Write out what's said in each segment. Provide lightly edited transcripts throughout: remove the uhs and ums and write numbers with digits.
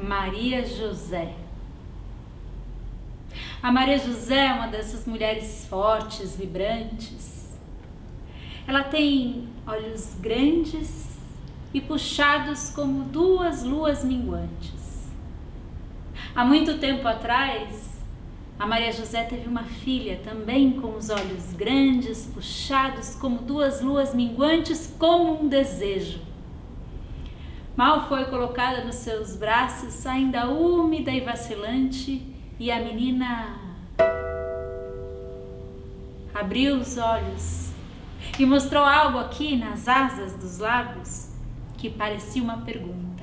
Maria José. A Maria José é uma dessas mulheres fortes, vibrantes. Ela tem olhos grandes e puxados como duas luas minguantes. Há muito tempo atrás, a Maria José teve uma filha também com os olhos grandes, puxados como duas luas minguantes, como um desejo. Mal foi colocada nos seus braços, ainda úmida e vacilante, e a menina abriu os olhos e mostrou algo aqui nas asas dos lábios que parecia uma pergunta.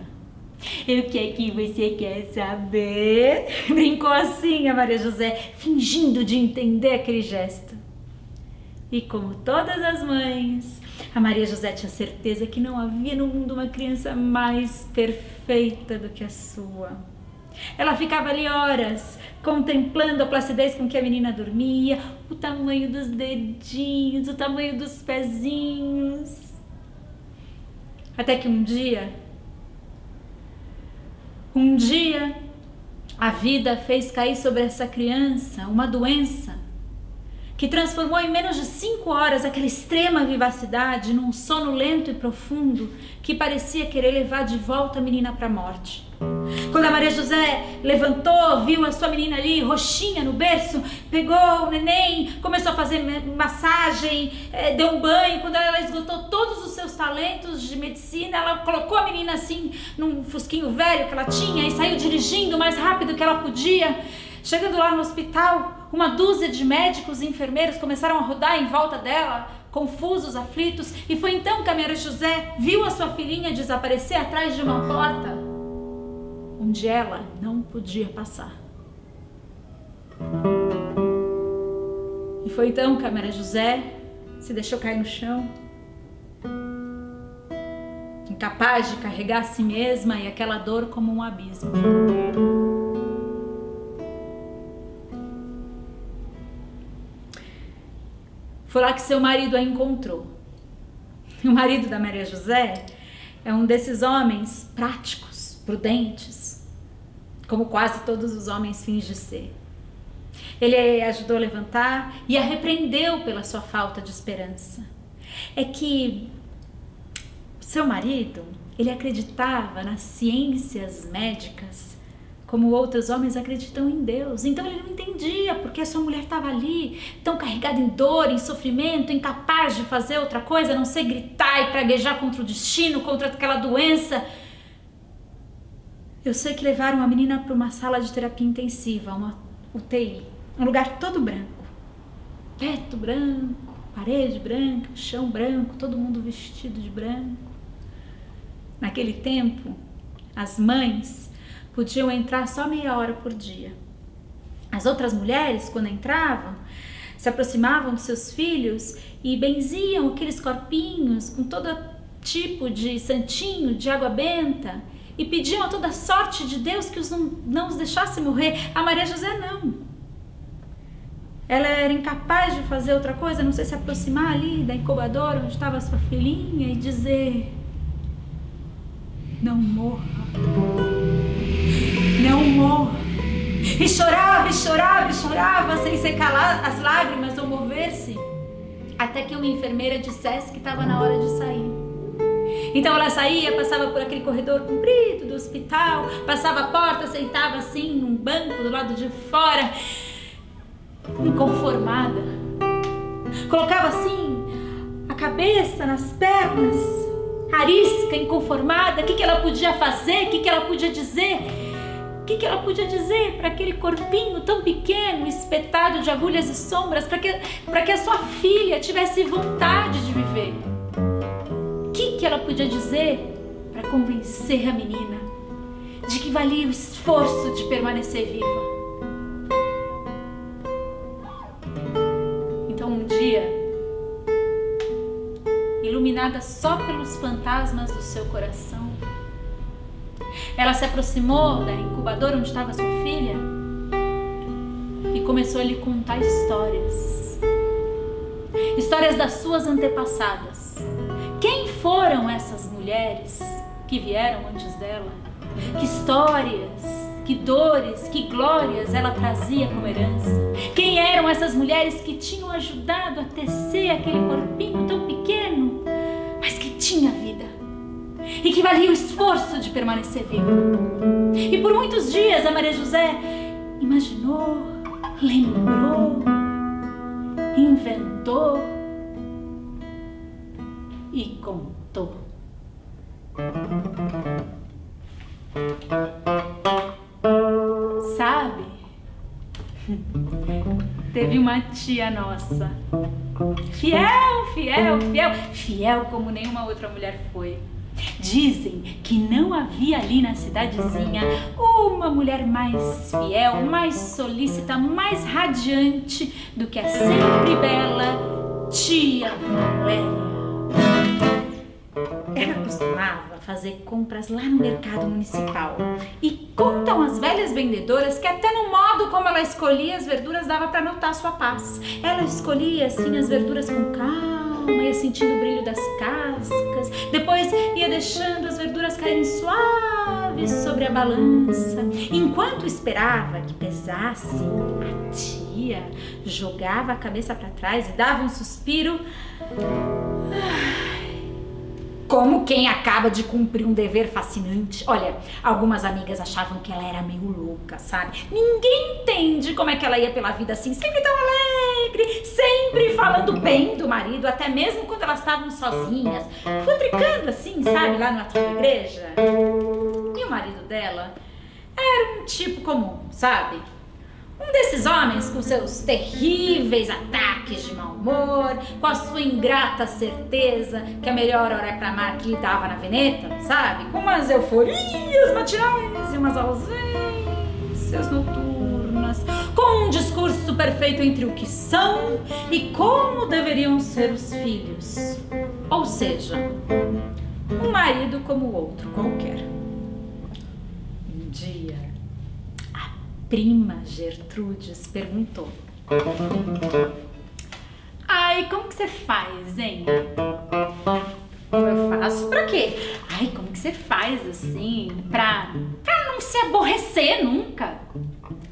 O que é que você quer saber? Brincou assim a Maria José, fingindo de entender aquele gesto. E como todas as mães, a Maria José tinha certeza que não havia no mundo uma criança mais perfeita do que a sua. Ela ficava ali horas, contemplando a placidez com que a menina dormia, o tamanho dos dedinhos, o tamanho dos pezinhos. Até que um dia, a vida fez cair sobre essa criança uma doença que transformou em menos de 5 horas aquela extrema vivacidade num sono lento e profundo que parecia querer levar de volta a menina para a morte. Quando a Maria José levantou, viu a sua menina ali, roxinha no berço, pegou o neném, começou a fazer massagem, deu um banho. Quando ela esgotou todos os seus talentos de medicina, ela colocou a menina assim num fusquinho velho que ela tinha e saiu dirigindo o mais rápido que ela podia. Chegando lá no hospital, uma dúzia de médicos e enfermeiros começaram a rodar em volta dela, confusos, aflitos, e foi então que a Maria José viu a sua filhinha desaparecer atrás de uma porta onde ela não podia passar. E foi então que a Maria José se deixou cair no chão, incapaz de carregar a si mesma e aquela dor como um abismo. Foi lá que seu marido a encontrou. O marido da Maria José é um desses homens práticos, prudentes, como quase todos os homens fingem ser. Ele a ajudou a levantar e a repreendeu pela sua falta de esperança. É que seu marido, ele acreditava nas ciências médicas como outros homens acreditam em Deus. Então ele não entendia porque a sua mulher estava ali, tão carregada em dor, em sofrimento, incapaz de fazer outra coisa, a não ser gritar e praguejar contra o destino, contra aquela doença. Eu sei que levaram a menina para uma sala de terapia intensiva, uma UTI, um lugar todo branco. Teto branco, parede branca, chão branco, todo mundo vestido de branco. Naquele tempo, as mães podiam entrar só meia hora por dia. As outras mulheres, quando entravam, se aproximavam dos seus filhos e benziam aqueles corpinhos com toda tipo de santinho, de água benta, e pediam a toda sorte de Deus que não os deixasse morrer. A Maria José não. Ela era incapaz de fazer outra coisa, não sei, se aproximar ali da incubadora onde estava a sua filhinha e dizer: não morra, não morra. E chorava, e chorava, e chorava, sem secar as lágrimas ou mover-se, até que uma enfermeira dissesse que estava na hora de sair. Então ela saía, passava por aquele corredor comprido do hospital, passava a porta, sentava assim num banco do lado de fora, inconformada. Colocava assim a cabeça nas pernas, arisca, inconformada. O que ela podia fazer? O que ela podia dizer? O que ela podia dizer para aquele corpinho tão pequeno, espetado de agulhas e sombras, para que a sua filha tivesse vontade de viver? O que ela podia dizer para convencer a menina de que valia o esforço de permanecer viva? Então um dia, iluminada só pelos fantasmas do seu coração, ela se aproximou da incubadora onde estava sua filha e começou a lhe contar histórias. Histórias das suas antepassadas. Quem foram essas mulheres que vieram antes dela? Que histórias, que dores, que glórias ela trazia como herança? Quem eram essas mulheres que tinham ajudado a tecer aquele corpinho tão pequeno, mas que tinha vida? E que valia o esforço de permanecer viva. E por muitos dias a Maria José imaginou, lembrou, inventou e contou. Sabe? Teve uma tia nossa, fiel como nenhuma outra mulher foi. Dizem que não havia ali na cidadezinha uma mulher mais fiel, mais solícita, mais radiante do que a sempre bela tia Valéria. Ela costumava fazer compras lá no mercado municipal e contam as velhas vendedoras que até no modo como ela escolhia as verduras dava para notar sua paz. Ela escolhia assim as verduras com calma, ia sentindo o brilho das cascas, depois ia deixando as verduras caírem suaves sobre a balança. Enquanto esperava que pesasse, a tia jogava a cabeça para trás e dava um suspiro, como quem acaba de cumprir um dever fascinante. Olha, algumas amigas achavam que ela era meio louca, sabe? Ninguém entende como é que ela ia pela vida assim, sempre tão alegre, sempre falando bem do marido, até mesmo quando elas estavam sozinhas, futricando assim, sabe, lá no atrio da igreja. E o marido dela era um tipo comum, sabe? Um desses homens com seus terríveis ataques de mau humor, com a sua ingrata certeza que a melhor hora é pra amar que lhe dava na veneta, sabe? Com umas euforias matinais e umas ausências noturnas, com um discurso perfeito entre o que são e como deveriam ser os filhos. Ou seja, um marido como o outro qualquer. Um dia, prima Gertrudes perguntou: ai, como que você faz, hein? Como eu faço? Pra quê? Ai, como que você faz assim pra não se aborrecer nunca?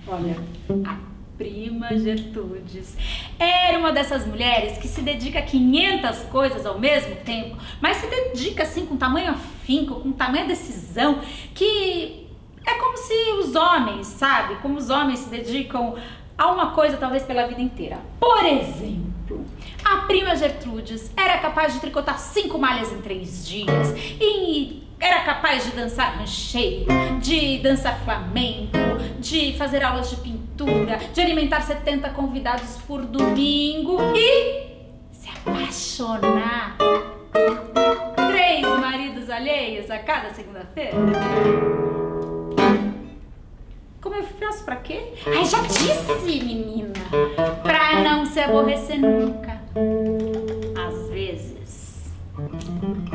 Olha, a prima Gertrudes era uma dessas mulheres que se dedica a 500 coisas ao mesmo tempo, mas se dedica assim com tamanho afinco, com tamanha decisão, que é como se os homens, sabe? Como os homens se dedicam a uma coisa talvez pela vida inteira. Por exemplo, a prima Gertrudes era capaz de tricotar 5 malhas em 3 dias e era capaz de dançar rancheiro, de dançar flamenco, de fazer aulas de pintura, de alimentar 70 convidados por domingo e se apaixonar. 3 maridos alheios a cada segunda-feira. Como eu faço pra quê? Ai, já disse, menina! Pra não se aborrecer nunca. Às vezes,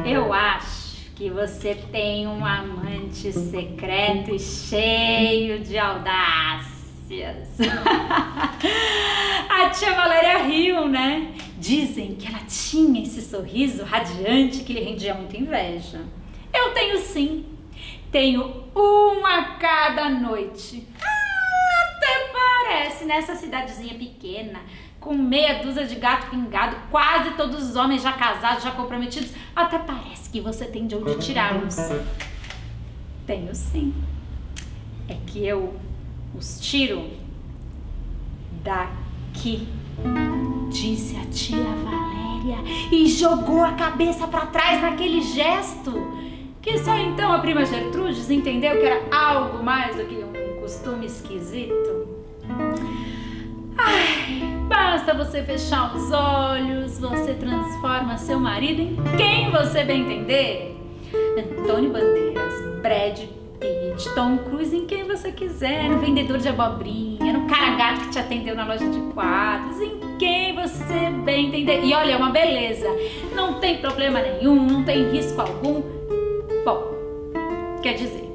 Eu acho que você tem um amante secreto e cheio de audácias. A tia Valéria riu, né? Dizem que ela tinha esse sorriso radiante que lhe rendia muita inveja. Eu tenho sim. Tenho um a cada noite. Até parece nessa cidadezinha pequena, com meia dúzia de gato pingado, quase todos os homens já casados, já comprometidos. Até parece que você tem de onde tirá-los. Tenho sim. É que eu os tiro daqui, disse a tia Valéria e jogou a cabeça para trás naquele gesto que só então a prima Gertrudes entendeu que era algo mais do que um costume esquisito. Ai, basta você fechar os olhos, você transforma seu marido em quem você bem entender. Antônio Bandeiras, Brad Pitt, Tom Cruise, em quem você quiser, no vendedor de abobrinha, no cara gato que te atendeu na loja de quadros, em quem você bem entender. E olha, é uma beleza, não tem problema nenhum, não tem risco algum. Bom, quer dizer,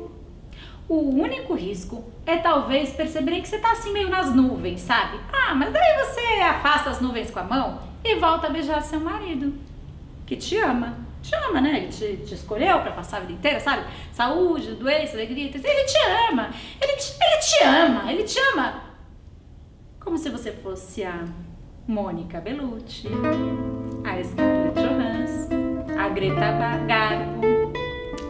o único risco é talvez perceberem que você tá assim meio nas nuvens, sabe? Ah, mas daí você afasta as nuvens com a mão e volta a beijar seu marido, que te ama. Te ama, né? Ele te escolheu pra passar a vida inteira, sabe? Saúde, doença, alegria, ele te ama. Ele te ama. Como se você fosse a Mônica Bellucci, a Scarlett Johansson, a Greta Garbo.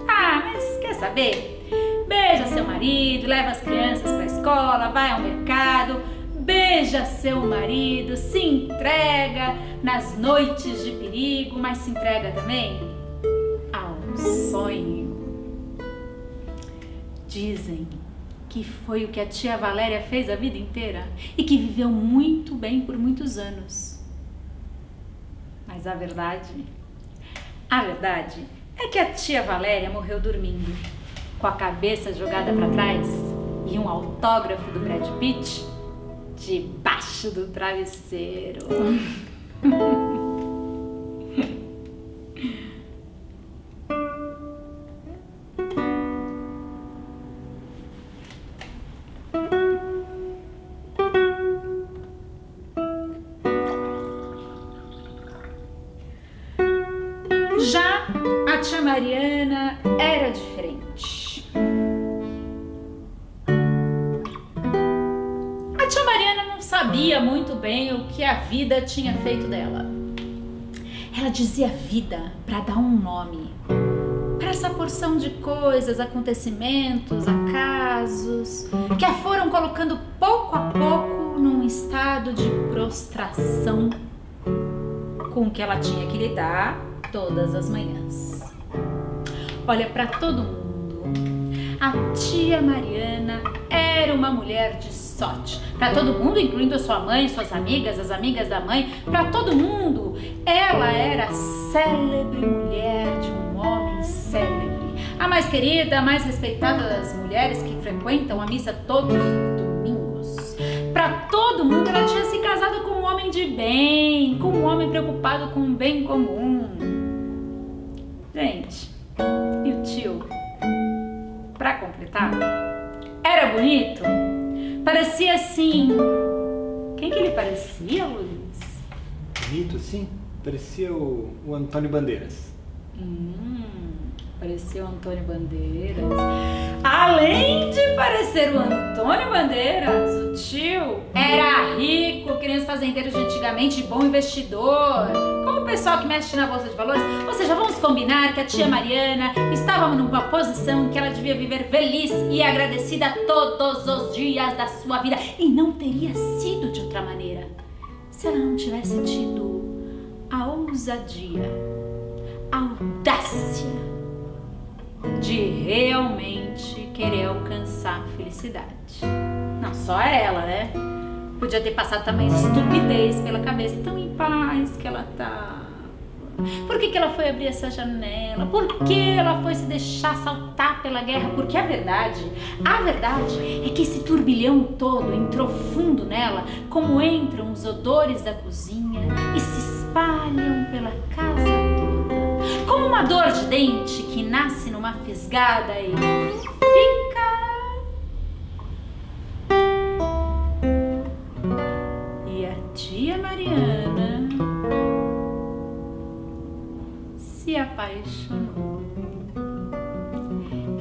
Ah, mas quer saber? Beija seu marido, leva as crianças pra escola, vai ao mercado, beija seu marido, se entrega nas noites de perigo, mas se entrega também ao sonho. Dizem que foi o que a tia Valéria fez a vida inteira e que viveu muito bem por muitos anos. Mas a verdade é que a tia Valéria morreu dormindo, com a cabeça jogada para trás e um autógrafo do Brad Pitt debaixo do travesseiro. Já a tia Mariana era diferente. A tia Mariana não sabia muito bem o que a vida tinha feito dela. Ela dizia vida para dar um nome para essa porção de coisas, acontecimentos, acasos que a foram colocando pouco a pouco num estado de prostração com que ela tinha que lidar todas as manhãs. Olha, para todo mundo, a tia Mariana era uma mulher de sorte. Para todo mundo, incluindo sua mãe, suas amigas, as amigas da mãe, para todo mundo, ela era a célebre mulher de um homem célebre. A mais querida, a mais respeitada das mulheres que frequentam a missa todos os domingos. Para todo mundo, ela tinha se casado com um homem de bem, com um homem preocupado com o bem comum. Gente, e o tio, pra completar, era bonito? Parecia assim... Quem que ele parecia, Luiz? Bonito, sim. Parecia o Antônio Bandeiras. Parecia o Antônio Bandeiras. Além de parecer o Antônio Bandeiras, o tio era rico, que nem os fazendeiros de antigamente, bom investidor, como o pessoal que mexe na bolsa de valores. Ou seja, vamos combinar que a tia Mariana estava numa posição em que ela devia viver feliz e agradecida todos os dias da sua vida, e não teria sido de outra maneira se ela não tivesse tido a ousadia, a audácia de realmente querer alcançar a felicidade. Não só ela, né? Podia ter passado também estupidez pela cabeça, tão em paz que ela tá. Por que ela foi abrir essa janela? Por que ela foi se deixar saltar pela guerra? Porque a verdade é que esse turbilhão todo entrou fundo nela, como entram os odores da cozinha e se espalham pela casa toda. Como como uma dor de dente que nasce numa fisgada e fica. E a tia Mariana se apaixonou.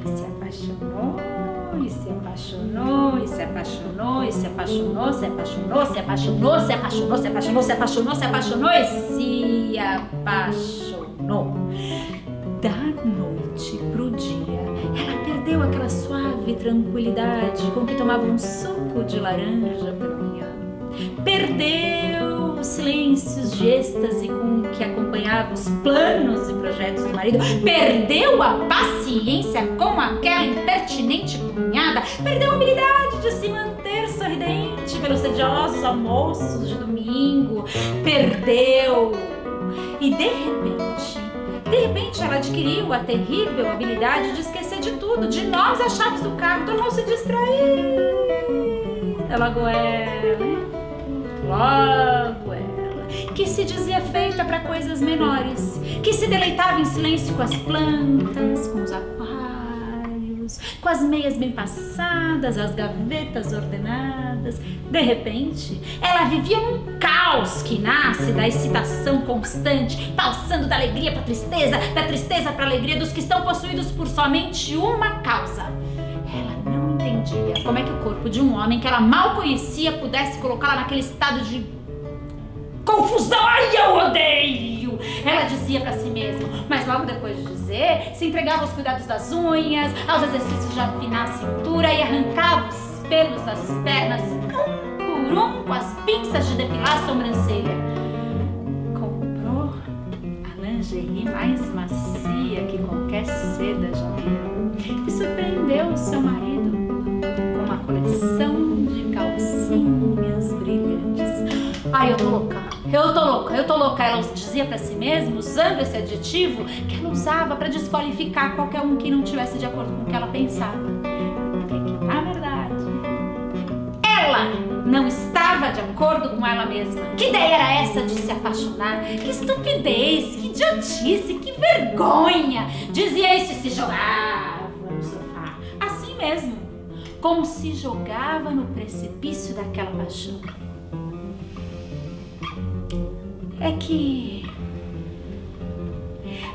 Se apaixonou, e se apaixonou, e se apaixonou, e se apaixonou, se apaixonou, se apaixonou, se apaixonou, se apaixonou, se apaixonou, se apaixonou e se apaixonou. Da noite pro dia, ela perdeu aquela suave tranquilidade com que tomava um suco de laranja pela manhã. Perdeu os silêncios de êxtase com que acompanhava os planos e projetos do marido. Perdeu a paciência com aquela impertinente cunhada. Perdeu a habilidade de se manter sorridente pelos tediosos almoços de domingo. Perdeu. E de repente ela adquiriu a terrível habilidade de esquecer de tudo, de nós as chaves do carro, tornou-se distraída. Logo ela, que se dizia feita para coisas menores, que se deleitava em silêncio com as plantas, com os aquários, com as meias bem passadas, as gavetas ordenadas. De repente, ela vivia um caos que nasce da excitação constante, passando da alegria para a tristeza, da tristeza para a alegria dos que estão possuídos por somente uma causa. Ela não entendia como é que o corpo de um homem que ela mal conhecia pudesse colocá-la naquele estado de confusão. Ai, eu odeio! Ela dizia pra si mesma, mas logo depois de dizer, se entregava aos cuidados das unhas, aos exercícios de afinar a cintura e arrancava os pelos das pernas um por um com as pinças de depilar a sobrancelha. Comprou a lingerie mais macia que qualquer seda já viu e surpreendeu o seu marido com uma coleção de calcinhas brilhantes. Ai, eu tô louca, ela dizia pra si mesma, usando esse adjetivo que ela usava pra desqualificar qualquer um que não estivesse de acordo com o que ela pensava. Porque, na verdade, ela não estava de acordo com ela mesma. Que ideia era essa de se apaixonar? Que estupidez, que idiotice, que vergonha! Dizia isso e se jogava no sofá, assim mesmo, como se jogava no precipício daquela paixão. É que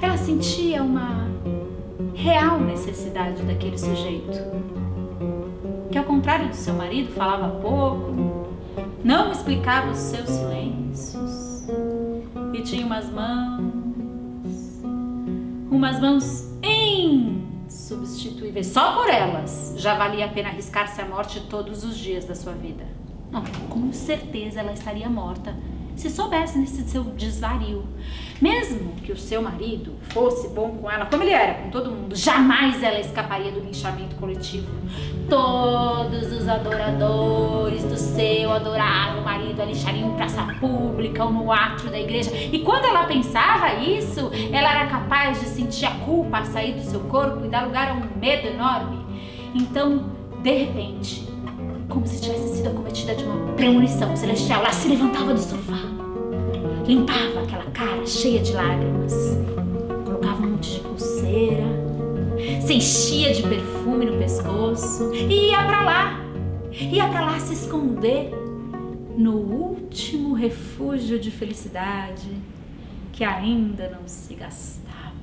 ela sentia uma real necessidade daquele sujeito, que ao contrário do seu marido falava pouco, não explicava os seus silêncios e tinha umas mãos insubstituíveis. Só por elas já valia a pena arriscar-se à morte todos os dias da sua vida. Não, com certeza ela estaria morta se soubesse nesse seu desvario. Mesmo que o seu marido fosse bom com ela, como ele era com todo mundo, jamais ela escaparia do linchamento coletivo. Todos os adoradores do seu adorável marido a linchariam em praça pública ou no átrio da igreja. E quando ela pensava isso, ela era capaz de sentir a culpa a sair do seu corpo e dar lugar a um medo enorme. Então, de repente, como se tivesse sido acometida de uma premonição celestial, ela se levantava do sofá, limpava aquela cara cheia de lágrimas, colocava um monte de pulseira, se enchia de perfume no pescoço e ia pra lá se esconder no último refúgio de felicidade que ainda não se gastava.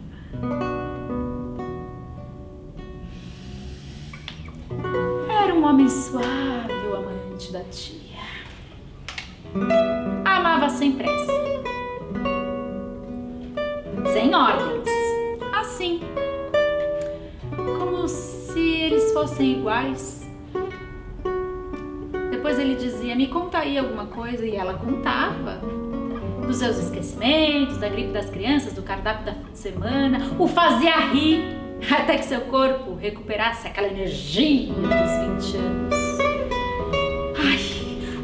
Era um homem suave, o amante da tia. Amava sem pressa, sem ordens, assim, como se eles fossem iguais. Depois ele dizia, me conta aí alguma coisa, e ela contava dos seus esquecimentos, da gripe das crianças, do cardápio da semana, o fazia rir, até que seu corpo recuperasse aquela energia dos 20 anos.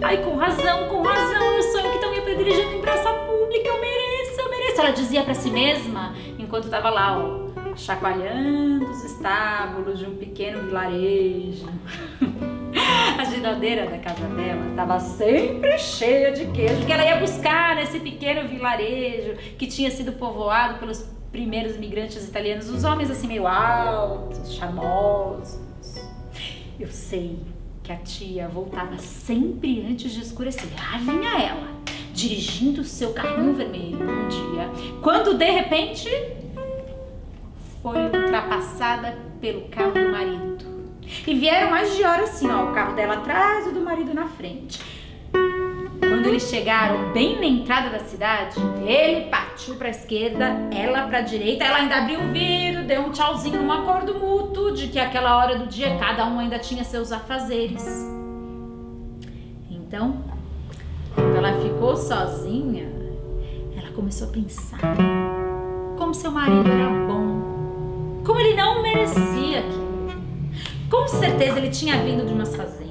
Ai, com razão, eu sonho que estão me apedrejando em praça pública, eu mereço. Ela dizia pra si mesma, enquanto estava lá, chacoalhando os estábulos de um pequeno vilarejo. A geladeira da casa dela estava sempre cheia de queijo, que ela ia buscar nesse pequeno vilarejo que tinha sido povoado pelos primeiros imigrantes italianos, os homens assim meio altos, charmosos. Eu sei que a tia voltava sempre antes de escurecer. Lá vinha ela, dirigindo seu carrinho vermelho um dia, quando de repente foi ultrapassada pelo carro do marido. E vieram mais de hora assim, ó, o carro dela atrás e o do marido na frente. Quando eles chegaram bem na entrada da cidade, ele partiu para a esquerda, ela para a direita. Ela ainda abriu o vidro, deu um tchauzinho, um acordo mútuo de que aquela hora do dia cada um ainda tinha seus afazeres. Então, quando ela ficou sozinha, ela começou a pensar como seu marido era bom, como ele não merecia aquilo. Com certeza ele tinha vindo de umas fazendas.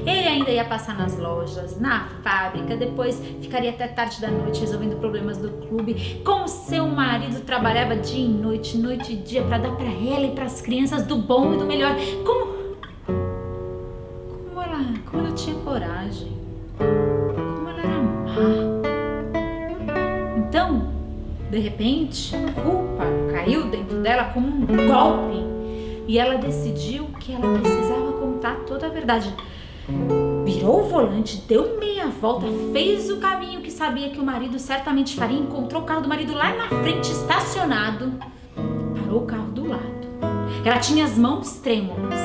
Ele ainda ia passar nas lojas, na fábrica, depois ficaria até tarde da noite resolvendo problemas do clube. Como seu marido trabalhava dia e noite e dia para dar para ela e para as crianças do bom e do melhor. Como ela tinha coragem. Como ela era má. Então, de repente, a culpa caiu dentro dela como um golpe. E ela decidiu que ela precisava contar toda a verdade. Virou o volante, deu meia volta, fez o caminho que sabia que o marido certamente faria, encontrou o carro do marido lá na frente, estacionado, parou o carro do lado. Ela tinha as mãos trêmulas,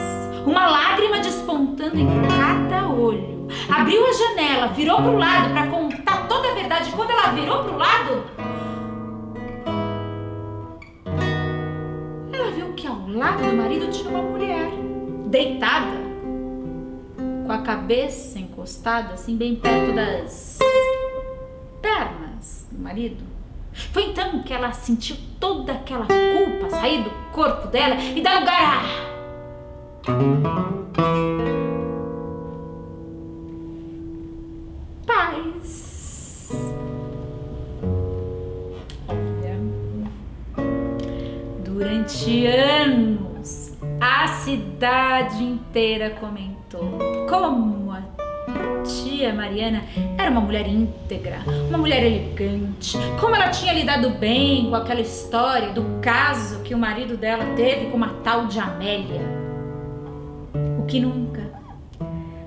uma lágrima despontando em cada olho. Abriu a janela, virou pro lado para contar toda a verdade. Quando ela virou pro lado, ela viu que ao lado do marido tinha uma mulher, deitada, com a cabeça encostada, assim, bem perto das pernas do marido. Foi então que ela sentiu toda aquela culpa sair do corpo dela e dar lugar a paz. Olha, durante anos, a cidade inteira comentou como a tia Mariana era uma mulher íntegra, uma mulher elegante, como ela tinha lidado bem com aquela história do caso que o marido dela teve com uma tal de Amélia. O que nunca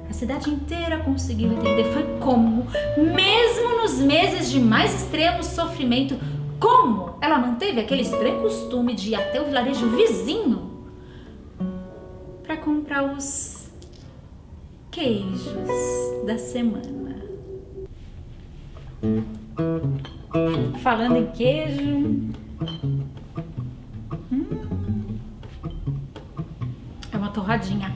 a cidade inteira conseguiu entender foi como, mesmo nos meses de mais extremo sofrimento, como ela manteve aquele estranho costume de ir até o vilarejo vizinho para comprar os queijos da semana. Falando em queijo, é uma torradinha.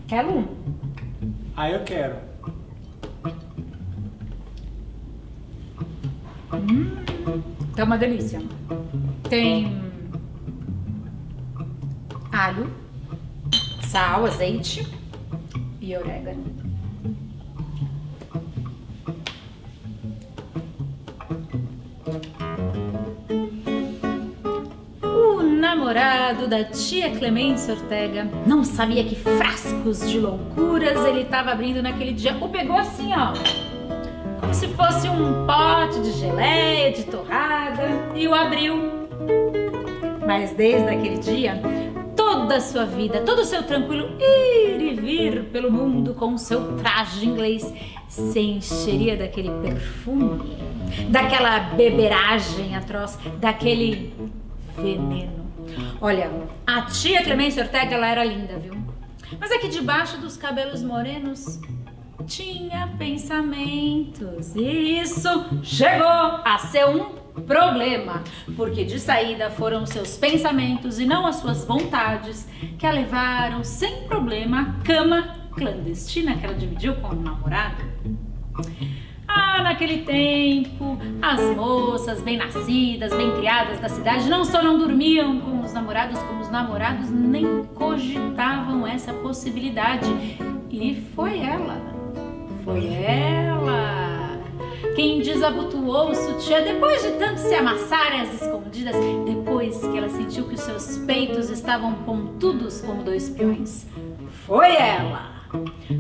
Quer, Lu? Ah, eu quero. Tá uma delícia. Tem alho, sal, azeite e orégano. O namorado da tia Clemência Ortega não sabia que frascos de loucuras ele estava abrindo naquele dia. O pegou assim, ó, como se fosse um pote de geleia, de torrada, e o abriu. Mas desde aquele dia, toda a sua vida, todo o seu tranquilo ir e vir pelo mundo com o seu traje inglês se encheria daquele perfume, daquela beberagem atroz, daquele veneno. Olha, a tia Clemência Ortega, ela era linda, viu? Mas aqui debaixo dos cabelos morenos tinha pensamentos, e isso chegou a ser um problema, porque de saída foram seus pensamentos e não as suas vontades que a levaram sem problema à cama clandestina que ela dividiu com o namorado. Ah, naquele tempo, as moças bem nascidas, bem criadas da cidade não só não dormiam com os namorados, como os namorados nem cogitavam essa possibilidade. E foi ela quem desabotoou o sutiã depois de tanto se amassarem às escondidas, depois que ela sentiu que os seus peitos estavam pontudos como dois peões. Foi ela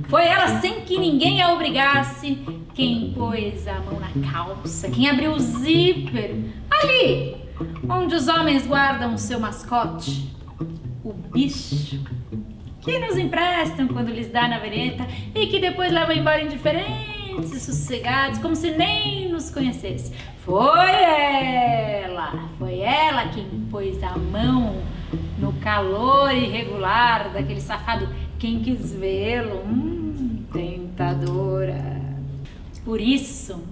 Foi ela, sem que ninguém a obrigasse, quem pôs a mão na calça, quem abriu o zíper, ali, onde os homens guardam o seu mascote, o bicho, que nos emprestam quando lhes dá na vereda e que depois levam embora indiferentes e sossegados, como se nem nos conhecesse. Foi ela quem pôs a mão no calor irregular daquele safado. Quem quis vê-lo, tentadora. Por isso,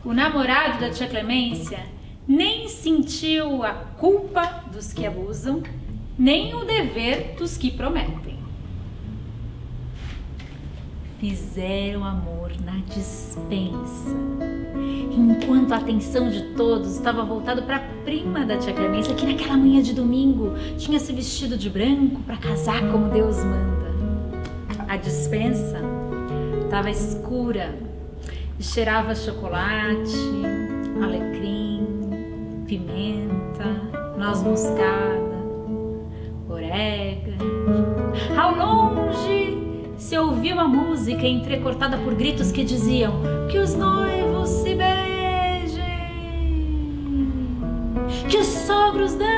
o namorado da tia Clemência nem sentiu a culpa dos que abusam, nem o dever dos que prometem. Fizeram amor na despensa, enquanto a atenção de todos estava voltada para a prima da tia Clemência, que naquela manhã de domingo tinha se vestido de branco para casar como Deus manda. A despensa estava escura e cheirava chocolate, alecrim, pimenta, noz moscada, orégano. Ao longe se ouvia uma música entrecortada por gritos que diziam: que os noivos se beijem, que os sogros dancem,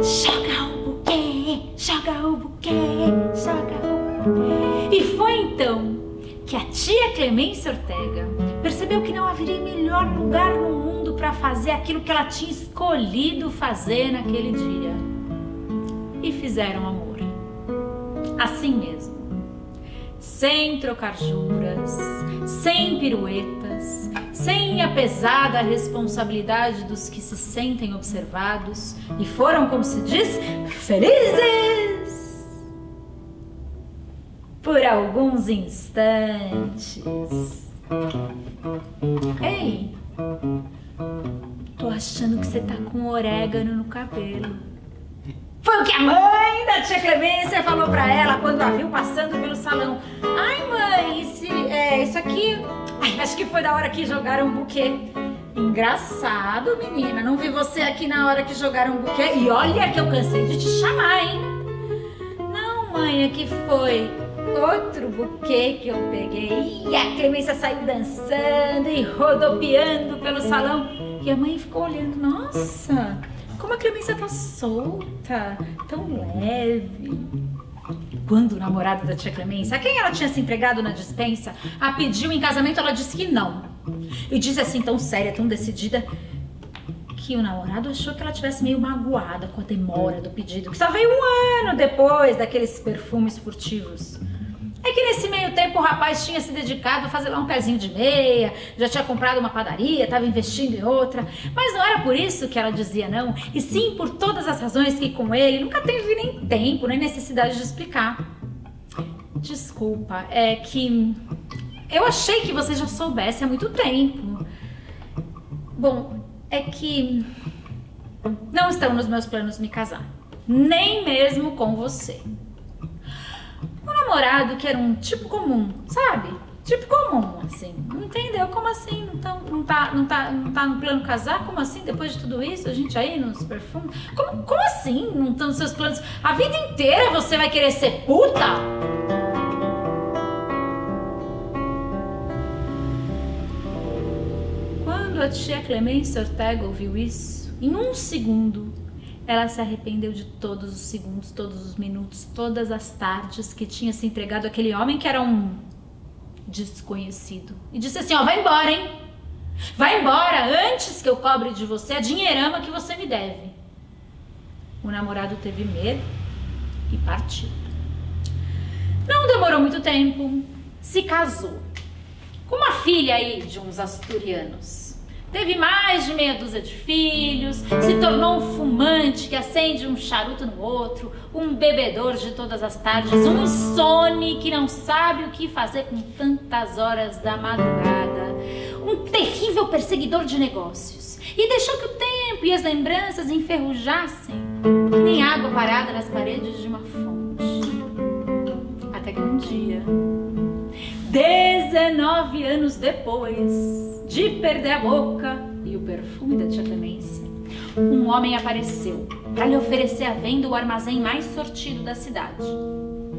joga o buquê, joga o buquê, joga o buquê. E foi então que a tia Clemência Ortega percebeu que não haveria melhor lugar no mundo para fazer aquilo que ela tinha escolhido fazer naquele dia. E fizeram amor. Assim mesmo, sem trocar juras, sem piruetas, sem a pesada responsabilidade dos que se sentem observados, e foram, como se diz, felizes por alguns instantes. Ei, tô achando que você tá com orégano no cabelo. Foi o que a mãe da tia Clemência falou pra ela quando a viu passando pelo salão. Ai, mãe, isso aqui... Ai, acho que foi da hora que jogaram um buquê. Engraçado, menina. Não vi você aqui na hora que jogaram um buquê. E olha que eu cansei de te chamar, hein? Não, mãe, aqui foi outro buquê que eu peguei. E a Clemência saiu dançando e rodopiando pelo salão. E a mãe ficou olhando. Nossa... como a Clemência tá solta, tão leve. Quando o namorado da tia Clemência, a quem ela tinha se entregado na despensa, a pediu em casamento, ela disse que não. E disse assim, tão séria, tão decidida, que o namorado achou que ela tivesse meio magoada com a demora do pedido, que só veio 1 ano depois daqueles perfumes furtivos. É que nesse meio tempo o rapaz tinha se dedicado a fazer lá um pezinho de meia, já tinha comprado uma padaria, estava investindo em outra, mas não era por isso que ela dizia não, e sim por todas as razões que com ele nunca teve nem tempo, nem necessidade de explicar. Desculpa, é que eu achei que você já soubesse há muito tempo. Bom, é que não estão nos meus planos me casar, nem mesmo com você. Um namorado que era um tipo comum, sabe? Tipo comum, assim. Não entendeu? Como assim? Não tá no plano casar? Como assim? Depois de tudo isso, a gente aí nos perfumes? Como assim? Não estão nos seus planos? A vida inteira você vai querer ser puta? Quando a tia Clemência Ortega ouviu isso, em 1 segundo, ela se arrependeu de todos os segundos, todos os minutos, todas as tardes que tinha se entregado àquele homem que era um desconhecido. E disse assim, ó, vai embora, hein? Vai embora antes que eu cobre de você a dinheirama que você me deve. O namorado teve medo e partiu. Não demorou muito tempo, se casou. Com uma filha aí de uns asturianos. Teve mais de meia dúzia de filhos, se tornou um fumante que acende um charuto no outro, um bebedor de todas as tardes, um insone que não sabe o que fazer com tantas horas da madrugada, um terrível perseguidor de negócios, e deixou que o tempo e as lembranças enferrujassem, que nem água parada nas paredes de uma fonte. Até que um dia, 19 anos depois de perder a boca e o perfume da tia Clemência, um homem apareceu para lhe oferecer à venda o armazém mais sortido da cidade.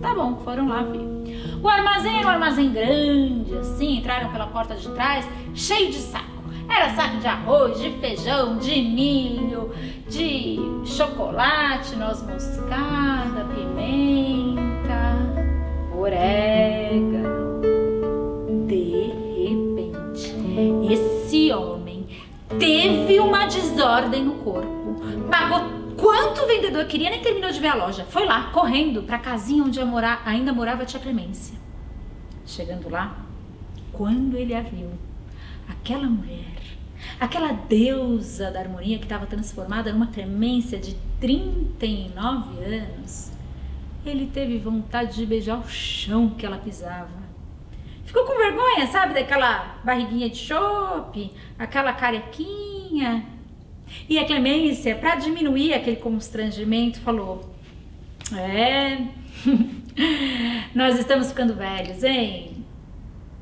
Tá bom, foram lá ver. O armazém era um armazém grande, assim, entraram pela porta de trás, cheio de saco. Era saco de arroz, de feijão, de milho, de chocolate, noz moscada, pimenta, orégano. De repente, esse homem teve uma desordem no corpo. Pagou quanto o vendedor queria, nem terminou de ver a loja. Foi lá, correndo, para a casinha onde ainda morava a tia Clemência. Chegando lá, quando ele a viu, aquela mulher, aquela deusa da harmonia que estava transformada numa Clemência de 39 anos, ele teve vontade de beijar o chão que ela pisava. Ficou com vergonha, sabe, daquela barriguinha de chope, aquela carequinha. E a Clemência, para diminuir aquele constrangimento, falou: nós estamos ficando velhos, hein?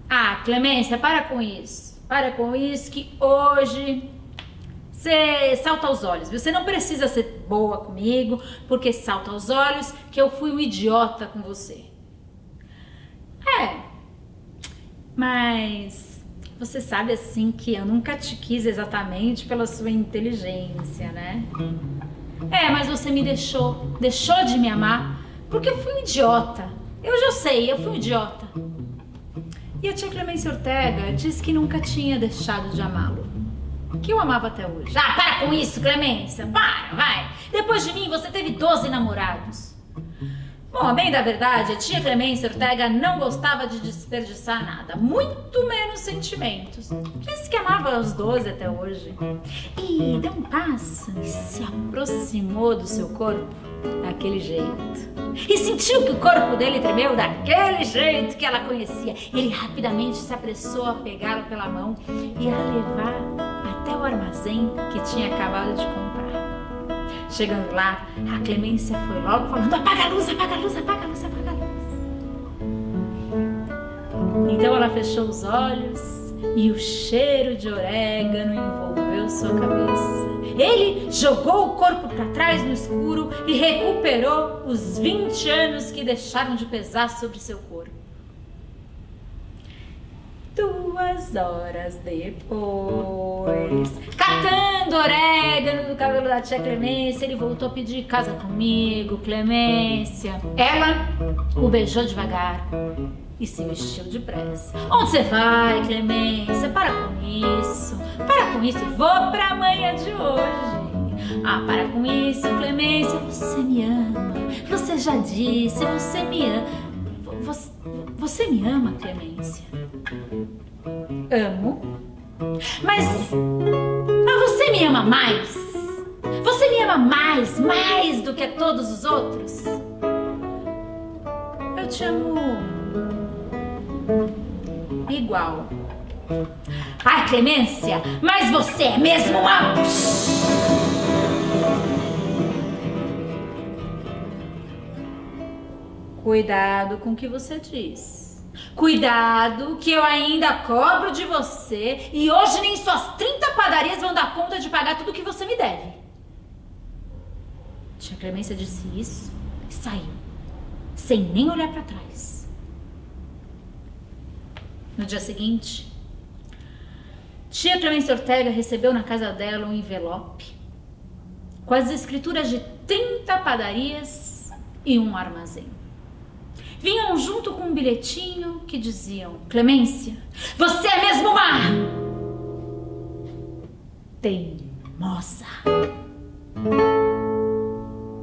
Ah, Clemência, para com isso que hoje você salta aos olhos, viu? Você não precisa ser boa comigo, porque salta aos olhos que eu fui um idiota com você. Mas você sabe assim que eu nunca te quis exatamente pela sua inteligência, né? Mas você me deixou de me amar porque eu fui um idiota. Eu já sei, eu fui um idiota. E a tia Clemência Ortega disse que nunca tinha deixado de amá-lo, que o amava até hoje. Ah, para com isso, Clemência, para, vai. Depois de mim você teve 12 namorados. Bom, a bem da verdade, a tia Clemência Ortega não gostava de desperdiçar nada, muito menos sentimentos. Disse que amava os 12 até hoje. E deu um passo e se aproximou do seu corpo daquele jeito. E sentiu que o corpo dele tremeu daquele jeito que ela conhecia. Ele rapidamente se apressou a pegá-la pela mão e a levar até o armazém que tinha acabado de comprar. Chegando lá, a Clemência foi logo falando: apaga a luz, apaga a luz, apaga a luz, apaga a luz. Então ela fechou os olhos e o cheiro de orégano envolveu sua cabeça. Ele jogou o corpo para trás no escuro e recuperou os 20 anos que deixaram de pesar sobre seu corpo. 2 horas depois, catando orégano do cabelo da tia Clemência, ele voltou a pedir: casa comigo, Clemência. Ela o beijou devagar e se vestiu depressa. Onde você vai, Clemência? Para com isso, vou pra manhã de hoje. Ah, para com isso, Clemência, você me ama. Você já disse, você me ama. Você me ama, Clemência? Amo. Mas você me ama mais? Você me ama mais do que todos os outros? Eu te amo igual. Ai, Clemência, mas você é mesmo uma... Cuidado com o que você diz. Cuidado que eu ainda cobro de você e hoje nem suas 30 padarias vão dar conta de pagar tudo que você me deve. Tia Clemência disse isso e saiu, sem nem olhar para trás. No dia seguinte, tia Clemência Ortega recebeu na casa dela um envelope com as escrituras de 30 padarias e um armazém. Vinham junto com um bilhetinho que diziam: Clemência, você é mesmo uma teimosa.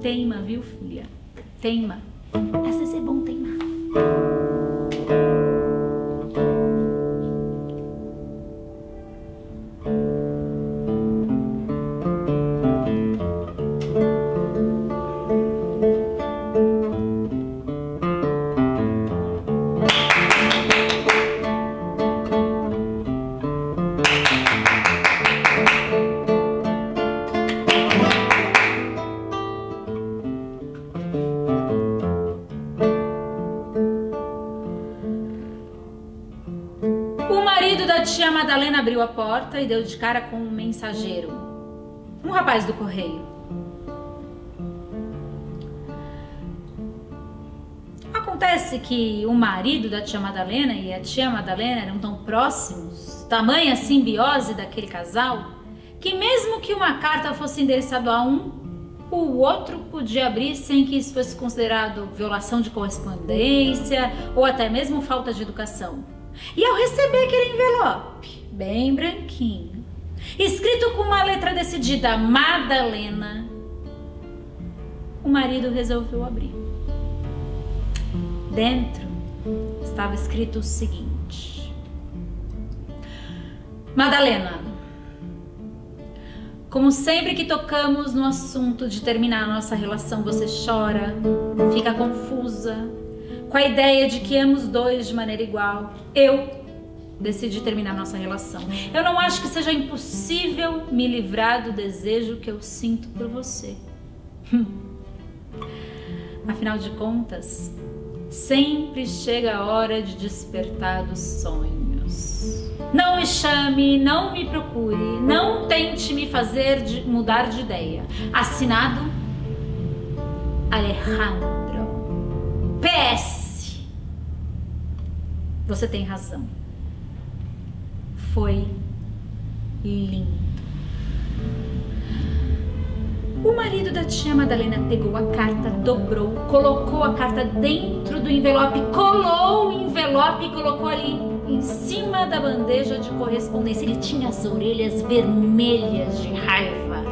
Teima, viu, filha? Teima. Às vezes é bom teimar. Tia Madalena abriu a porta e deu de cara com um mensageiro, um rapaz do correio. Acontece que o marido da tia Madalena e a tia Madalena eram tão próximos, tamanha simbiose daquele casal, que mesmo que uma carta fosse endereçada a um, o outro podia abrir sem que isso fosse considerado violação de correspondência ou até mesmo falta de educação. E ao receber aquele envelope, bem branquinho, escrito com uma letra decidida, Madalena, o marido resolveu abrir. Dentro estava escrito o seguinte: Madalena, como sempre que tocamos no assunto de terminar a nossa relação, você chora, fica confusa, com a ideia de que amos dois de maneira igual. Eu decidi terminar nossa relação. Eu não acho que seja impossível me livrar do desejo que eu sinto por você. Afinal de contas, sempre chega a hora de despertar dos sonhos. Não me chame, não me procure, não tente me fazer mudar de ideia. Assinado, Alejandro. PS. Você tem razão. Foi lindo. O marido da tia Madalena pegou a carta, dobrou, colocou a carta dentro do envelope, colou o envelope e colocou ali em cima da bandeja de correspondência. Ele tinha as orelhas vermelhas de raiva.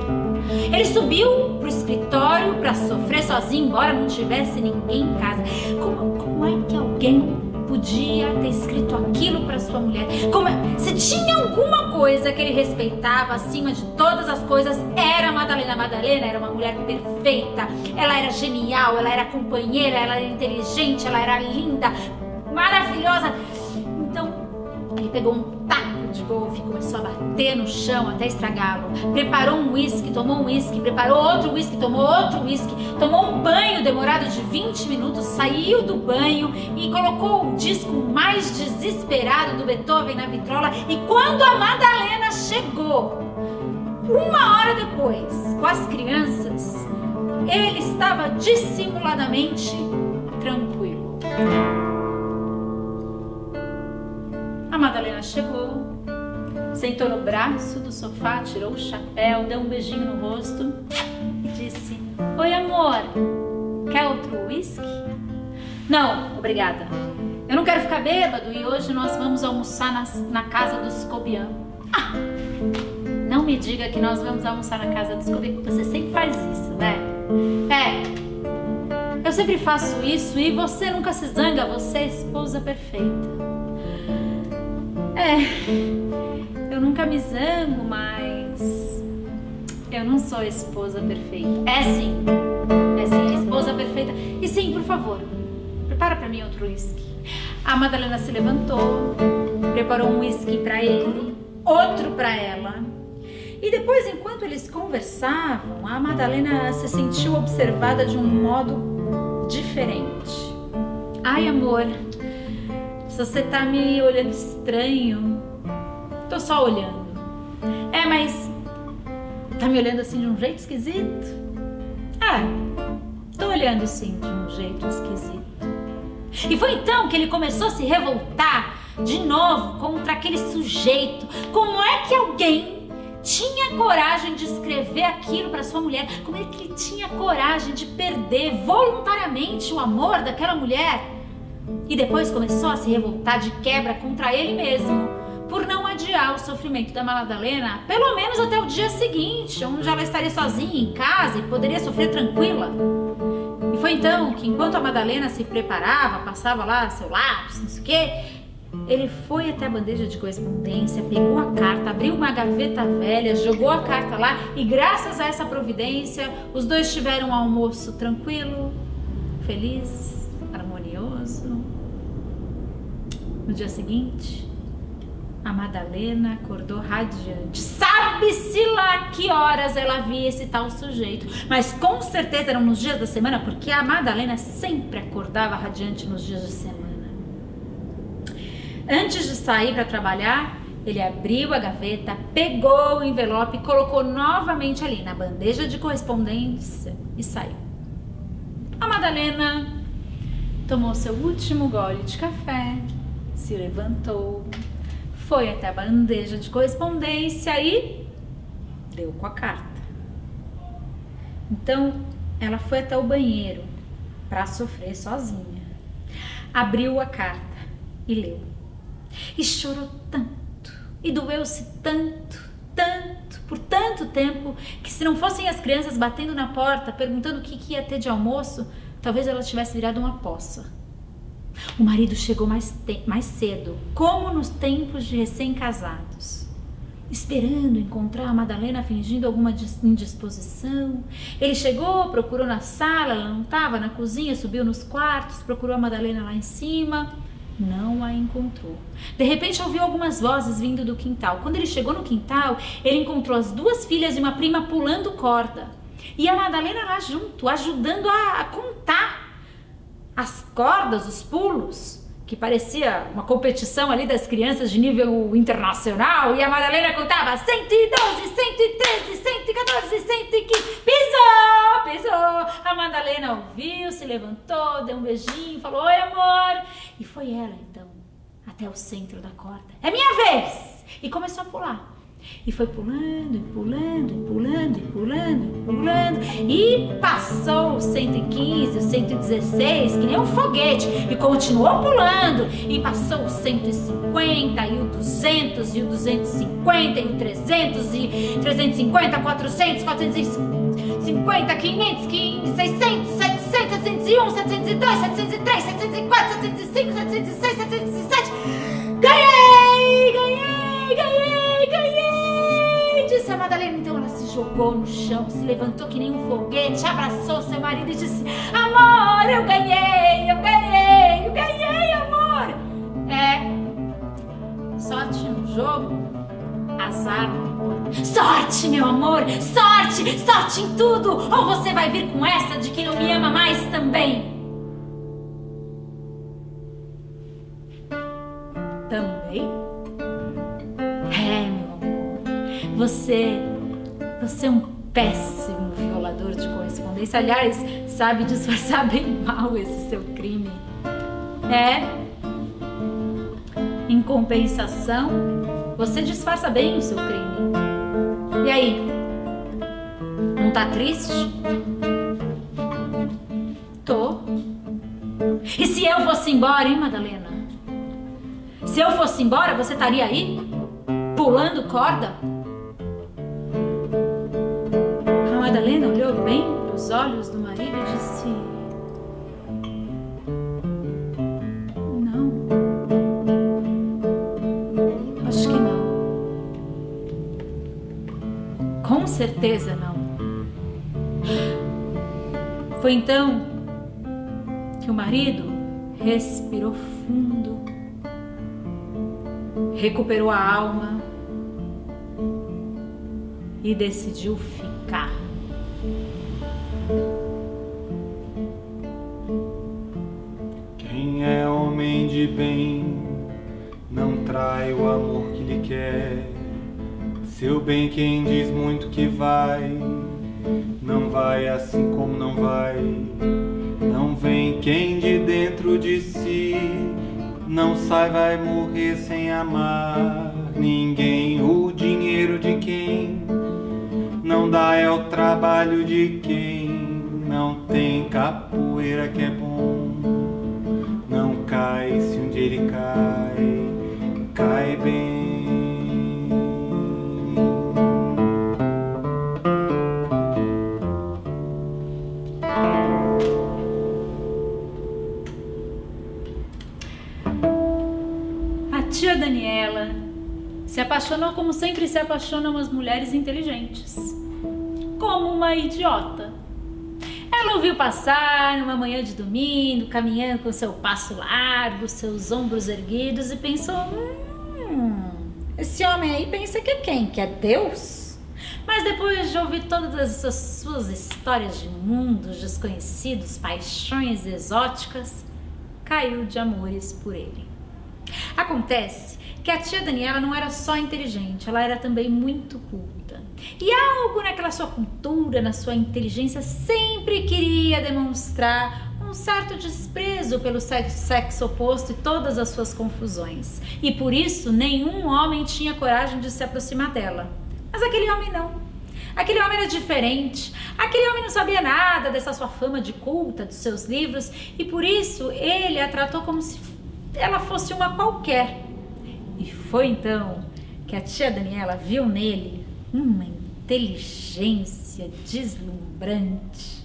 Ele subiu pro escritório para sofrer sozinho, embora não tivesse ninguém em casa. Como é que alguém podia ter escrito aquilo para sua mulher? Se tinha alguma coisa que ele respeitava acima de todas as coisas, era a Madalena. A Madalena era uma mulher perfeita, ela era genial, ela era companheira, ela era inteligente, ela era linda, maravilhosa. Então ele pegou um taco de golfe e começou a bater no chão até estragá-lo. Preparou um uísque, tomou um uísque, preparou outro uísque, tomou outro uísque, tomou um banho demorado de 20 minutos, saiu do banho e colocou o disco mais desesperado do Beethoven na vitrola. E quando a Madalena chegou, 1 hora depois, com as crianças, ele estava dissimuladamente tranquilo. A Madalena chegou, sentou no braço do sofá, tirou o chapéu, deu um beijinho no rosto e disse: Oi, amor, quer outro uísque? Não, obrigada. Eu não quero ficar bêbado e hoje nós vamos almoçar na casa dos Cobian. Ah, não me diga que nós vamos almoçar na casa dos Cobian. Você sempre faz isso, né? Eu sempre faço isso e você nunca se zanga, você é a esposa perfeita. Eu nunca me zango, mas eu não sou a esposa perfeita. É sim, a esposa perfeita. E sim, por favor, prepara pra mim outro uísque. A Madalena se levantou, preparou um uísque pra ele, outro pra ela. E depois, enquanto eles conversavam, a Madalena se sentiu observada de um modo diferente. Ai, amor, se você tá me olhando estranho, tô só olhando. Mas tá me olhando assim de um jeito esquisito? Tô olhando sim de um jeito esquisito. E foi então que ele começou a se revoltar de novo contra aquele sujeito. Como é que alguém tinha coragem de escrever aquilo para sua mulher? Como é que ele tinha coragem de perder voluntariamente o amor daquela mulher? E depois começou a se revoltar de quebra contra ele mesmo, por não adiar o sofrimento da Madalena, pelo menos até o dia seguinte, onde ela estaria sozinha em casa e poderia sofrer tranquila. E foi então que, enquanto a Madalena se preparava, passava lá seu lápis, não sei o quê, ele foi até a bandeja de correspondência, pegou a carta, abriu uma gaveta velha, jogou a carta lá e, graças a essa providência, os dois tiveram um almoço tranquilo, feliz, harmonioso. No dia seguinte, a Madalena acordou radiante. Sabe-se lá que horas ela via esse tal sujeito, mas com certeza eram nos dias da semana, porque a Madalena sempre acordava radiante nos dias de semana. Antes de sair para trabalhar, ele abriu a gaveta, pegou o envelope e colocou novamente ali na bandeja de correspondência e saiu. A Madalena tomou seu último gole de café, se levantou, foi até a bandeja de correspondência e deu com a carta. Então, ela foi até o banheiro para sofrer sozinha. Abriu a carta e leu. E chorou tanto, e doeu-se tanto, por tanto tempo, que se não fossem as crianças batendo na porta, perguntando o que ia ter de almoço, talvez ela tivesse virado uma poça. O marido chegou mais cedo, como nos tempos de recém-casados, esperando encontrar a Madalena fingindo alguma indisposição. Ele chegou, procurou na sala, ela não estava, na cozinha, subiu nos quartos, procurou a Madalena lá em cima, não a encontrou. De repente ouviu algumas vozes vindo do quintal. Quando ele chegou no quintal, ele encontrou as duas filhas e uma prima pulando corda. E a Madalena lá junto, ajudando a contar as cordas, os pulos, que parecia uma competição ali das crianças de nível internacional. E a Madalena contava 112, 113, 114, 115. Pisou! A Madalena ouviu, se levantou, deu um beijinho, falou: oi, amor. E foi ela, então, até o centro da corda. É minha vez! E começou a pular. E foi pulando, e passou o 115, o 116, que nem um foguete, e continuou pulando, e passou o 150, e o 200, e o 250, e o 300, e 350, 400, 450, 500, 600, 700, 701, 702, 703, 704, 705, 706, 707, ganhei! Disse a Madalena. Então ela se jogou no chão, se levantou que nem um foguete, abraçou seu marido e disse: amor, eu ganhei, amor. Sorte no jogo, azar no amor. Sorte, meu amor, sorte em tudo, ou você vai vir com essa de que não me ama mais também. Também? Meu amor, você é um péssimo violador de correspondência. Aliás, sabe disfarçar bem mal esse seu crime. Em compensação, você disfarça bem o seu crime. E aí? Não tá triste? Tô. E se eu fosse embora, hein, Madalena? Se eu fosse embora, você estaria aí? Pulando corda? A Madalena olhou bem nos olhos do marido e disse: não. Acho que não. Com certeza não. Foi então que o marido respirou fundo, recuperou a alma e decidiu ficar. Quem é homem de bem não trai o amor que lhe quer. Seu bem quem diz muito que vai, não vai assim como não vai. Não vem quem de dentro de si não sai, vai morrer sem amar ninguém. O dinheiro de quem não dá é o trabalho de quem não tem. Capoeira que é bom não cai, se um dia ele cai bem. Tia Daniela se apaixonou como sempre se apaixonam as mulheres inteligentes, como uma idiota. Ela ouviu passar numa manhã de domingo, caminhando com seu passo largo, seus ombros erguidos, e pensou: esse homem aí pensa que é quem? Que é Deus? Mas depois de ouvir todas as suas histórias de mundos desconhecidos, paixões exóticas, caiu de amores por ele. Acontece que a tia Daniela não era só inteligente, ela era também muito culta. E algo naquela sua cultura, na sua inteligência, sempre queria demonstrar um um certo desprezo pelo sexo oposto e todas as suas confusões. E por isso nenhum homem tinha coragem de se aproximar dela. Mas aquele homem não. Aquele homem era diferente. Aquele homem não sabia nada dessa sua fama de culta, dos seus livros, e por isso ele a tratou como se ela fosse uma qualquer. E foi então que a tia Daniela viu nele uma inteligência deslumbrante.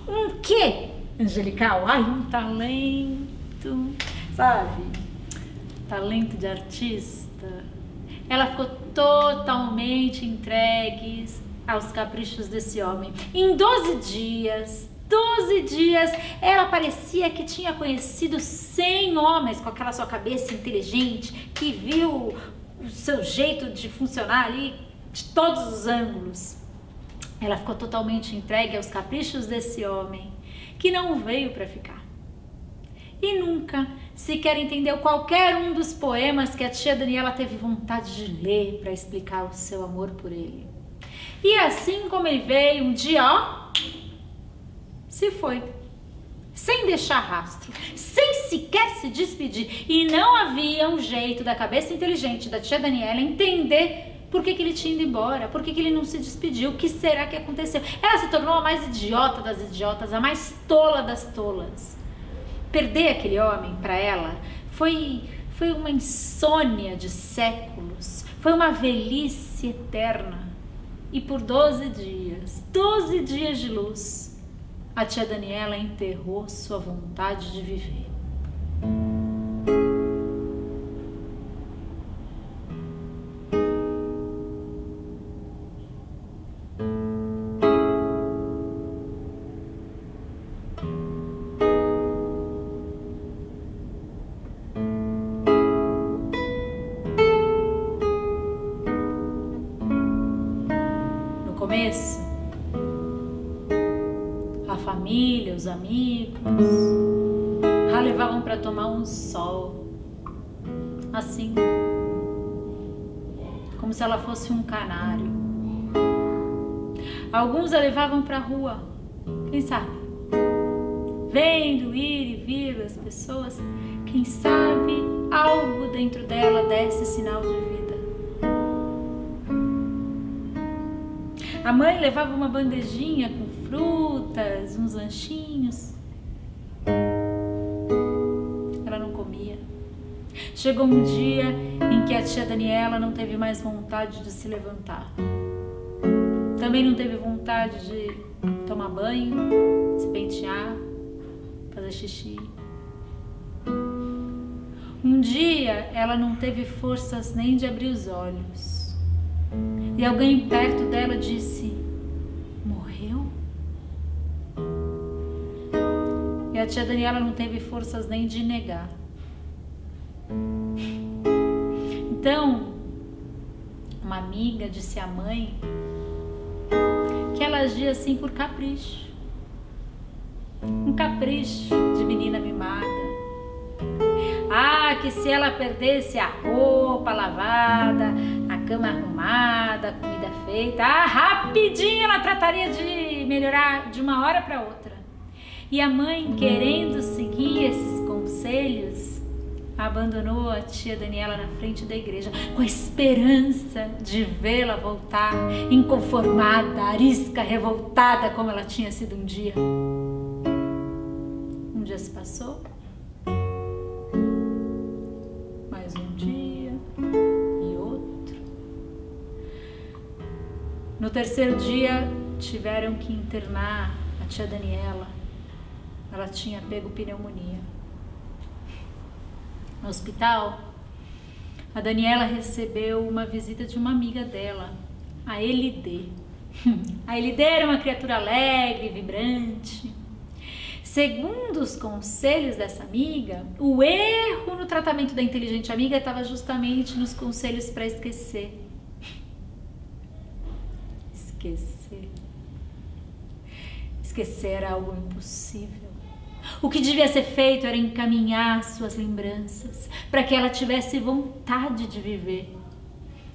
Um quê, angelical? Ai, um talento, sabe? Talento de artista. Ela ficou totalmente entregue aos caprichos desse homem. Em 12 dias, ela parecia que tinha conhecido 100 homens com aquela sua cabeça inteligente, que viu o seu jeito de funcionar ali de todos os ângulos. Ela ficou totalmente entregue aos caprichos desse homem, que não veio para ficar. E nunca sequer entendeu qualquer um dos poemas que a tia Daniela teve vontade de ler para explicar o seu amor por ele. E assim como ele veio, um dia, se foi, sem deixar rastro, sem sequer se despedir. E não havia um jeito da cabeça inteligente da tia Daniela entender por que ele tinha ido embora, por que ele não se despediu, o que será que aconteceu. Ela se tornou a mais idiota das idiotas, a mais tola das tolas. Perder aquele homem para ela foi uma insônia de séculos, foi uma velhice eterna. E por 12 dias de luz, a tia Daniela enterrou sua vontade de viver. A família, os amigos a levavam para tomar um sol, assim, como se ela fosse um canário. Alguns a levavam para a rua, quem sabe, vendo ir e vir as pessoas, quem sabe algo dentro dela desse sinal de vida. A mãe levava uma bandejinha com frutas, uns lanchinhos. Ela não comia. Chegou um dia em que a tia Daniela não teve mais vontade de se levantar. Também não teve vontade de tomar banho, se pentear, fazer xixi. Um dia ela não teve forças nem de abrir os olhos. E alguém perto dela disse: morreu? E a tia Daniela não teve forças nem de negar. Então, uma amiga disse à mãe que ela agia assim por capricho. Um capricho de menina mimada. Que se ela perdesse a roupa lavada, a cama arrumada, a comida feita, rapidinho ela trataria de melhorar de uma hora para outra. E a mãe, querendo seguir esses conselhos, abandonou a tia Daniela na frente da igreja, com a esperança de vê-la voltar inconformada, arisca, revoltada, como ela tinha sido um dia. Um dia se passou, mais um dia e outro. No terceiro dia, tiveram que internar a tia Daniela. Ela tinha pego pneumonia. No hospital, a Daniela recebeu uma visita de uma amiga dela, a Elide. A Elide era uma criatura alegre, vibrante. Segundo os conselhos dessa amiga, o erro no tratamento da inteligente amiga estava justamente nos conselhos para esquecer. Esquecer era algo impossível. O que devia ser feito era encaminhar suas lembranças para que ela tivesse vontade de viver.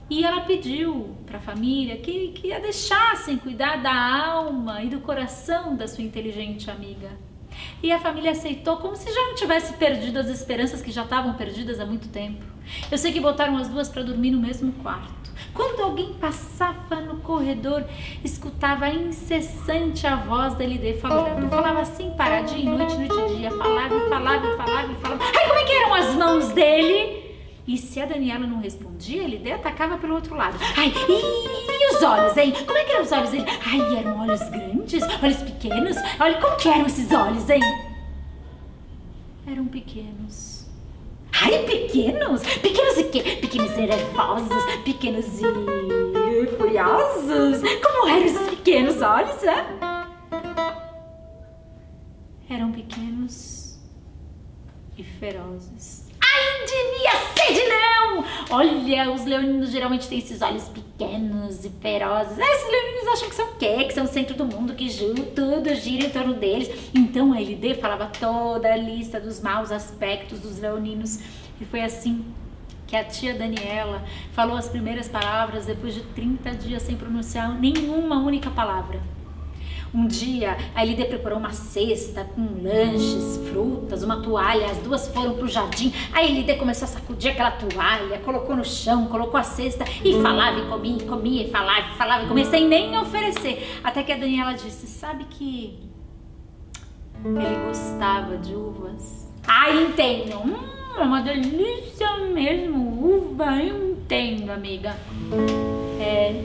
E ela pediu para a família que a deixassem cuidar da alma e do coração da sua inteligente amiga. E a família aceitou como se já não tivesse perdido as esperanças que já estavam perdidas há muito tempo. Eu sei que botaram as duas para dormir no mesmo quarto. Quando alguém passava no corredor, escutava a incessante a voz da LD falando. Falava assim, paradinho, noite e dia. Falava e falava e falava e falava. Ai, como é que eram as mãos dele? E se a Daniela não respondia, a LD atacava pelo outro lado. Ai, e os olhos, hein? Como é que eram os olhos dele? Ai, eram olhos grandes, olhos pequenos. Olha como que eram esses olhos, hein? Eram pequenos. Ai, pequenos? Pequenos e quê? Pequenos e nervosos, pequenos e furiosos. Como eram esses pequenos olhos, hein? Eram pequenos e ferozes. Ai, devia ser de leão! Olha, os leoninos geralmente têm esses olhos pequenos e ferozes. Esses leoninos acham que são o quê? Que são o centro do mundo, que tudo gira em torno deles. Então a LD falava toda a lista dos maus aspectos dos leoninos. E foi assim que a tia Daniela falou as primeiras palavras depois de 30 dias sem pronunciar nenhuma única palavra. Um dia, a LD preparou uma cesta com lanches, frutas, uma toalha. As duas foram pro jardim. A LD começou a sacudir aquela toalha, colocou no chão, colocou a cesta e falava e comia e falava e comia, sem nem oferecer. Até que a Daniela disse, sabe que ele gostava de uvas? Ai, entendo. É uma delícia mesmo. Uva, eu entendo, amiga. É.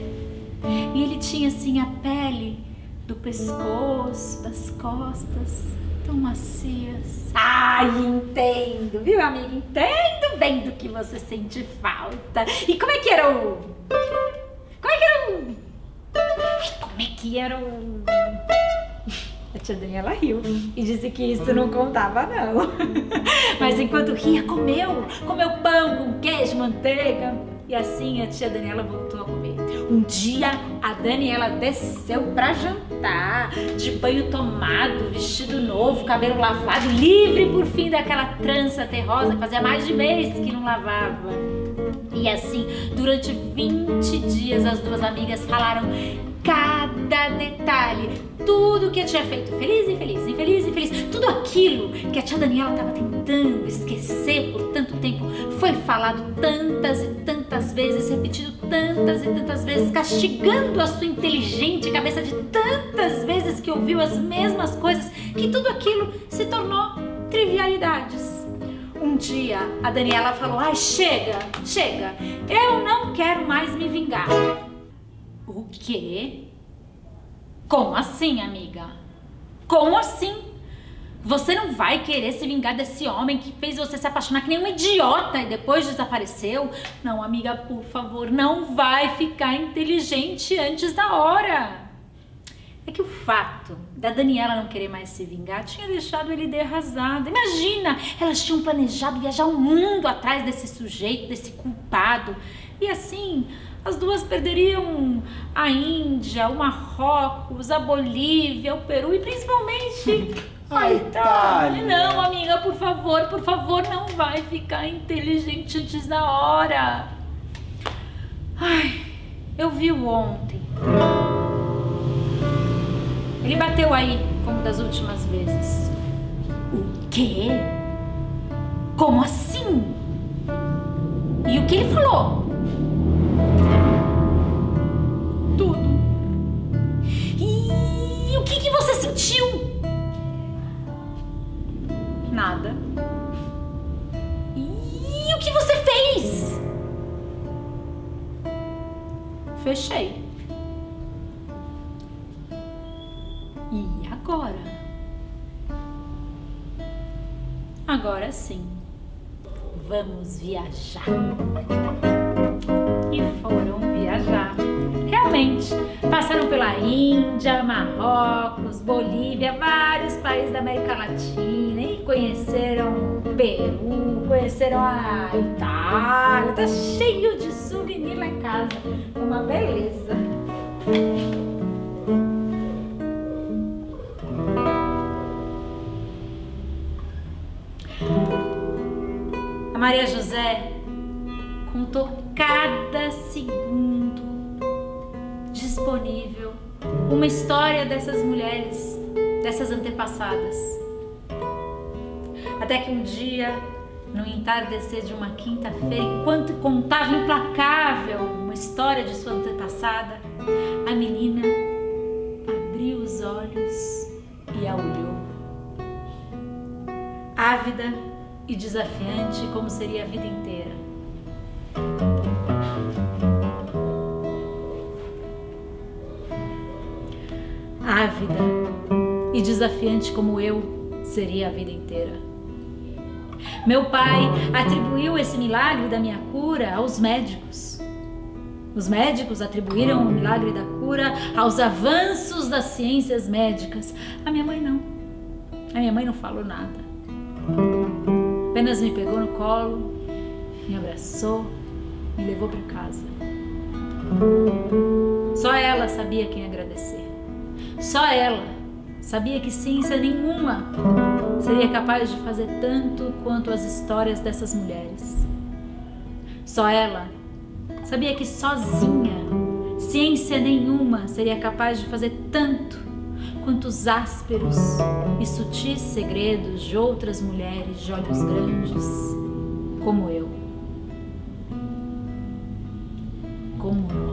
E ele tinha assim a pele do pescoço, das costas, tão macias. Ai, entendo, viu, amiga? Entendo bem do que você sente falta. E como é que era o... A tia Daniela riu e disse que isso não contava, não. Mas enquanto ria, comeu pão com queijo, manteiga. E assim a tia Daniela voltou a comer. Um dia a Daniela desceu pra jantar, de banho tomado, vestido novo, cabelo lavado, livre por fim daquela trança terrosa que fazia mais de mês que não lavava. E assim, durante 20 dias as duas amigas falaram cada detalhe, tudo que eu tinha feito, feliz, tudo aquilo que a tia Daniela estava tentando esquecer por tanto tempo, foi falado tantas e tantas vezes, repetido tantas e tantas vezes, castigando a sua inteligente cabeça de tantas vezes que ouviu as mesmas coisas, que tudo aquilo se tornou trivialidades. Um dia a Daniela falou, ai, chega, eu não quero mais me vingar. O quê? Como assim, amiga? Como assim? Você não vai querer se vingar desse homem que fez você se apaixonar que nem um idiota e depois desapareceu? Não, amiga, por favor, não vai ficar inteligente antes da hora. É que o fato da Daniela não querer mais se vingar tinha deixado ele arrasado. Imagina, elas tinham planejado viajar o mundo atrás desse sujeito, desse culpado. E assim, as duas perderiam a Índia, o Marrocos, a Bolívia, o Peru e principalmente a Itália. Não, amiga, por favor, não vai ficar inteligente antes da hora. Ai, eu vi-o ontem. Ele bateu aí, como das últimas vezes. O quê? Como assim? E o que ele falou? Tudo. E o que você sentiu? Nada. E o que você fez? Fechei. E agora? Agora sim. Vamos viajar. E foram viajar. Realmente, passaram pela Índia, Marrocos, Bolívia, vários países da América Latina e conheceram o Peru, conheceram a Itália. Tá cheio de souvenir lá em casa. Uma beleza. A Maria José contou cada segundo disponível uma história dessas mulheres, dessas antepassadas. Até que um dia, no entardecer de uma quinta-feira, enquanto contava implacável uma história de sua antepassada, a menina abriu os olhos e a olhou. Ávida e desafiante como seria a vida inteira. Ávida e desafiante como eu seria a vida inteira. Meu pai atribuiu esse milagre da minha cura aos médicos. Os médicos atribuíram o milagre da cura aos avanços das ciências médicas. A minha mãe não. A minha mãe não falou nada. Apenas me pegou no colo, me abraçou, me levou para casa. Só ela sabia quem agradecer. Só ela sabia que ciência nenhuma seria capaz de fazer tanto quanto as histórias dessas mulheres. Só ela sabia que sozinha ciência nenhuma seria capaz de fazer tanto quanto os ásperos e sutis segredos de outras mulheres de olhos grandes, como eu. Como eu.